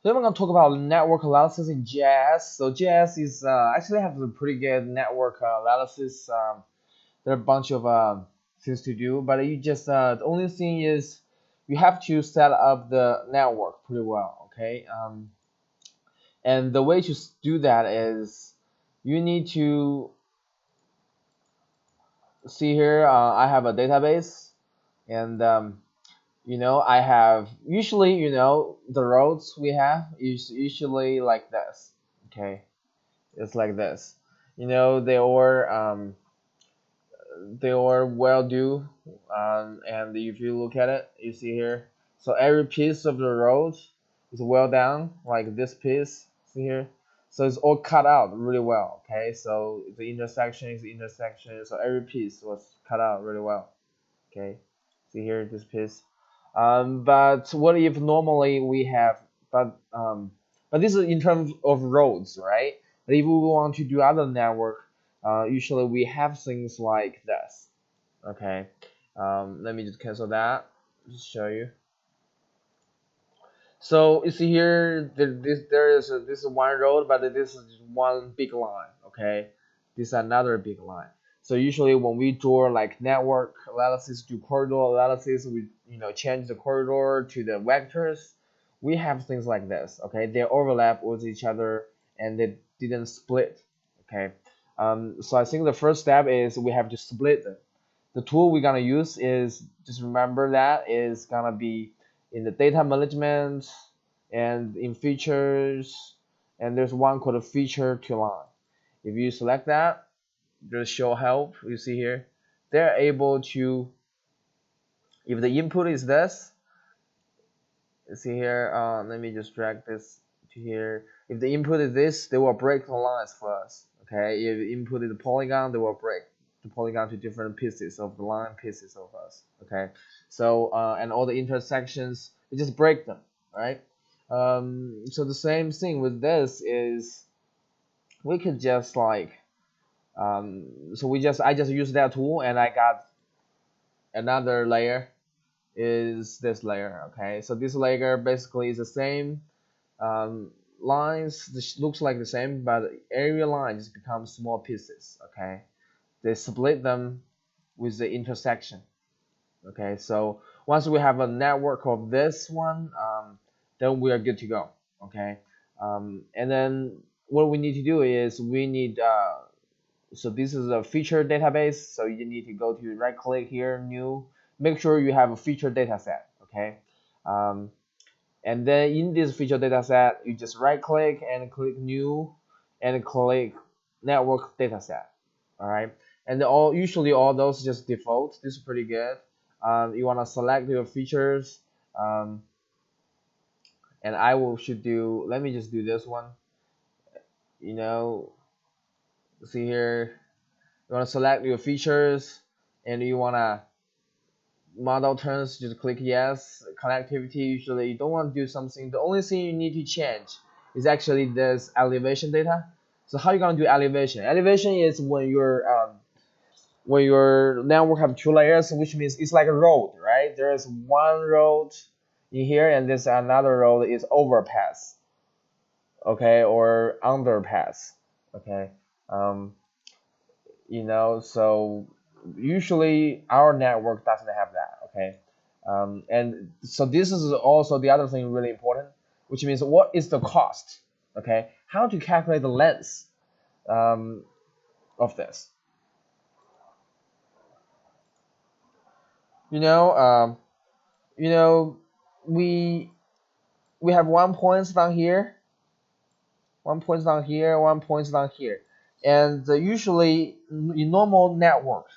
Today we're going to talk about network analysis in GIS. So GIS is actually has a pretty good network analysis. There are a bunch of things to do, but you just the only thing is you have to set up the network pretty well. Okay, and the way to do that is you need to see here. I have a database, and I have usually the roads we have is usually like this. Okay, it's like this. They are well due, and if you look at it, you see here. So every piece of the road is well done, like this piece. See here. So it's all cut out really well. Okay, so the intersection is the intersection. So every piece was cut out really well. Okay, see here this piece. But what if normally we have, but this is in terms of roads, right? But if we want to do other network, usually we have things like this. Okay, let me just cancel that. Just show you. So you see here, this is one road, but this is just one big line. Okay, this is another big line. So usually when we draw like network analysis, do corridor analysis, we change the corridor to the vectors. We have things like this. Okay, they overlap with each other and they didn't split. Okay, so I think the first step is we have to split them. The tool we're gonna use is, just remember, that is gonna be in the data management and in features, and there's one called feature to line. If you select that, just show help, you see here, they're able to, if the input is this, you see here, let me just drag this to here. If the input is this, they will break the lines for us. Okay, if the input is a polygon, they will break the polygon to different pieces of the line pieces of us. Okay, so and all the intersections, we just break them, right? So the same thing with this is we could just like I just use that tool and I got another layer is this layer. Okay, so this layer basically is the same lines. This looks like the same, but area lines become small pieces. Okay, they split them with the intersection. Okay, so once we have a network of this one, then we are good to go. Okay, and then what we need to do is we need so this is a feature database, so you need to go to right click here, new, make sure you have a feature data set. Okay, um, and then in this feature data set, you just right click and click new and click network data set. All right, and usually all those just default. This is pretty good. You want to select your features, and should do, let me just do this one. See here, you want to select your features, and you want to model terms, just click yes. Connectivity, usually you don't want to do something. The only thing you need to change is actually this elevation data. So how you gonna do elevation? Elevation is when your network have two layers, which means it's like a road, right? There is one road in here, and there's another road is overpass, okay, or underpass, okay. Um, so usually our network doesn't have that. Okay, and so this is also the other thing really important, which means what is the cost. Okay, how to calculate the length of this. you know um, you know we we have 1 point down here, 1 point down here, 1 point down here, and usually in normal networks,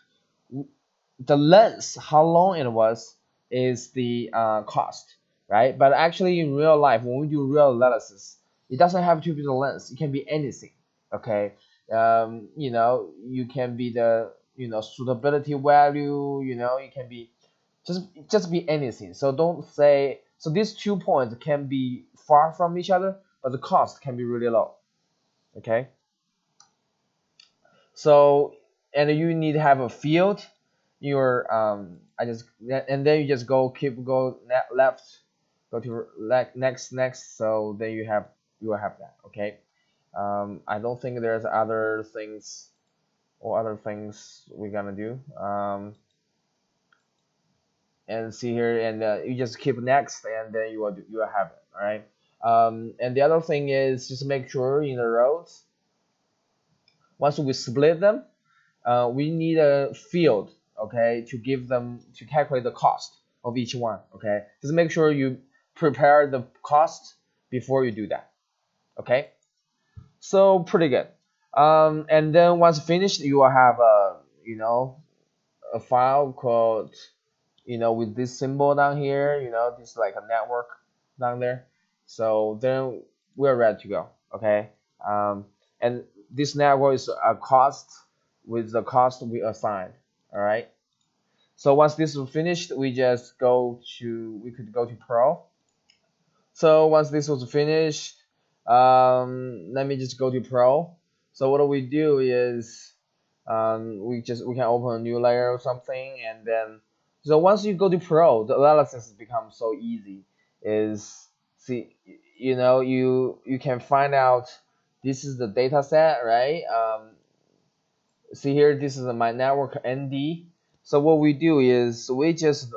the length, how long it was, is the cost, right? But actually in real life, when we do real analysis, it doesn't have to be the length. It can be anything. Okay, you can be the suitability value. It can be just be anything. So don't say, so these 2 points can be far from each other, but the cost can be really low. Okay, so and you need to have a field. Your I just and then you just keep go left, go to like next. So then you will have that. Okay. I don't think there's other things or other things we're gonna do. And see here, and you just keep next, and then you will have it. All right. And the other thing is just make sure in the rows, once we split them, we need a field, okay, to give them to calculate the cost of each one. Okay, just make sure you prepare the cost before you do that. Okay, so pretty good. And then once finished, you will have a a file called with this symbol down here, this like a network down there. So then we're ready to go. Okay, and this network is a cost with the cost we assigned. All right. So once this is finished, we could go to Pro. So once this was finished, let me just go to Pro. So what do we do is we can open a new layer or something, and then so once you go to Pro, the analysis becomes so easy. Is see you can find out this is the data set, right? See here, this is my network ND. So what we do is we just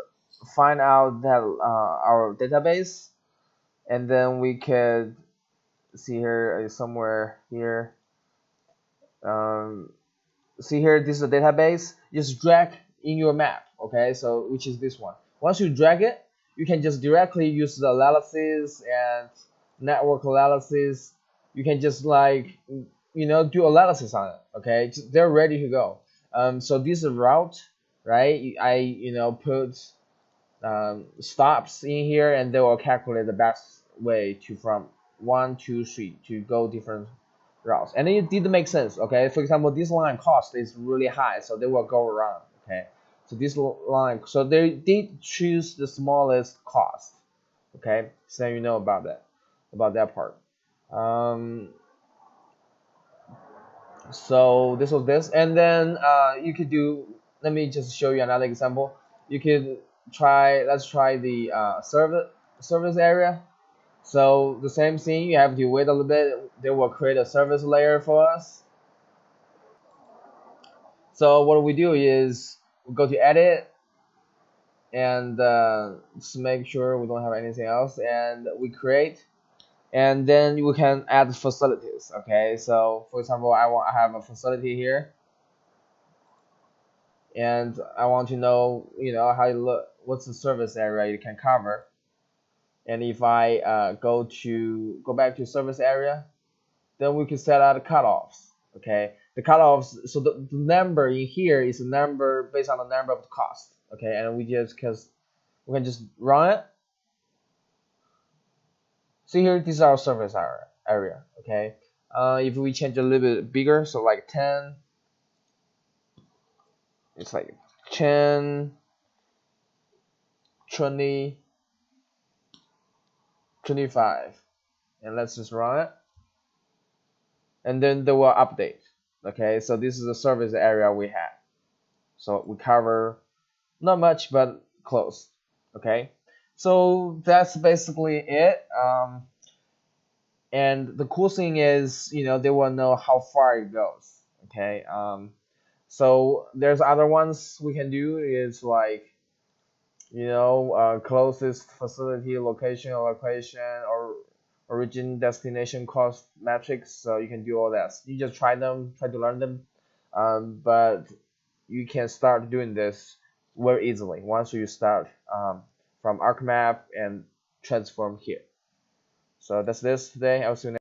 find out that our database, and then we could see here somewhere here. See here, this is a database. Just drag in your map, okay? So which is this one. Once you drag it, you can just directly use the analysis and network analysis. You can just like do analysis on it, okay? They're ready to go. So this is a route, right? I put stops in here, and they will calculate the best way to from 1, 2, 3 to go different routes. And it did make sense, okay? For example, this line cost is really high, so they will go around, okay? So this line, so they did choose the smallest cost, okay? So you know about that part. So this was this, and then you could do. Let me just show you another example. You could try. Let's try the service area. So the same thing. You have to wait a little bit. They will create a service layer for us. So what we do is we go to edit, and just make sure we don't have anything else, and we create. And then you can add facilities. Okay, so for example, I have a facility here, and I want to know how you look, what's the service area you can cover. And if I go back to service area, then we can set out the cutoffs. Okay, the cutoffs. So the number in here is a number based on the number of the cost. Okay, and we can just run it. See here, this is our service area. Okay, if we change a little bit bigger, so like 10, it's like 10, 20, 25, and let's just run it, and then they will update. Okay, so this is the service area we have. So we cover not much, but close. Okay, so that's basically it. And the cool thing is, they will know how far it goes. Okay, so there's other ones we can do is like, closest facility location or origin destination cost metrics. So you can do all that. You just try to learn them, but you can start doing this very easily once you start from ArcMap and transform here. So that's this today. I'll see you next.